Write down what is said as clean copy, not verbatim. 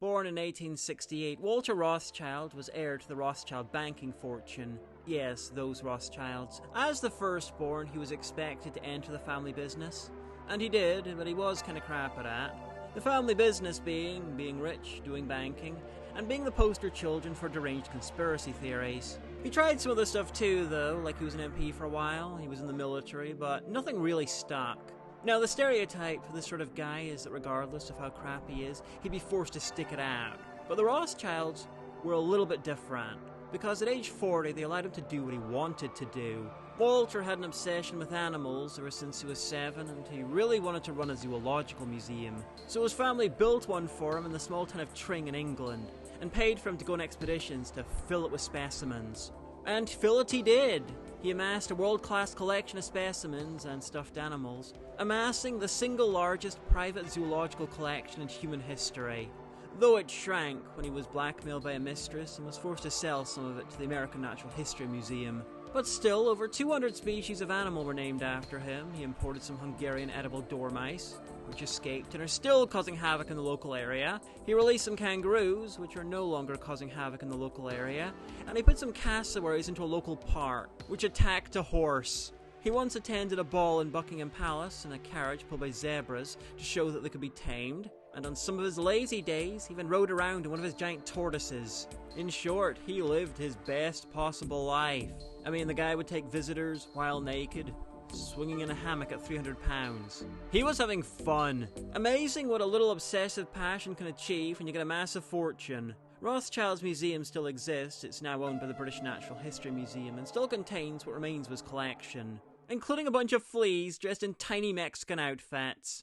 Born in 1868, Walter Rothschild was heir to the Rothschild banking fortune. Yes, those Rothschilds. As the firstborn, he was expected to enter the family business. And he did, but he was kinda crap at it. The family business being rich, doing banking, and being the poster children for deranged conspiracy theories. He tried some other stuff too, though, like he was an MP for a while, he was in the military, but nothing really stuck. Now, the stereotype for this sort of guy is that regardless of how crap he is, he'd be forced to stick it out. But the Rothschilds were a little bit different, because at age 40 they allowed him to do what he wanted to do. Walter had an obsession with animals ever since he was 7, and he really wanted to run a zoological museum. So his family built one for him in the small town of Tring in England, and paid for him to go on expeditions to fill it with specimens. And fill it he did! He amassed a world-class collection of specimens and stuffed animals, amassing the single largest private zoological collection in human history. Though it shrank when he was blackmailed by a mistress and was forced to sell some of it to the American Natural History Museum. But still, over 200 species of animal were named after him. He imported some Hungarian edible dormice, which escaped and are still causing havoc in the local area. He released some kangaroos, which are no longer causing havoc in the local area. And he put some cassowaries into a local park, which attacked a horse. He once attended a ball in Buckingham Palace in a carriage pulled by zebras to show that they could be tamed. And on some of his lazy days, he even rode around in one of his giant tortoises. In short, he lived his best possible life. I mean, the guy would take visitors while naked, swinging in a hammock at 300 pounds. He was having fun. Amazing what a little obsessive passion can achieve when you get a massive fortune. Rothschild's museum still exists. It's now owned by the British Natural History Museum and still contains what remains of his collection, including a bunch of fleas dressed in tiny Mexican outfits.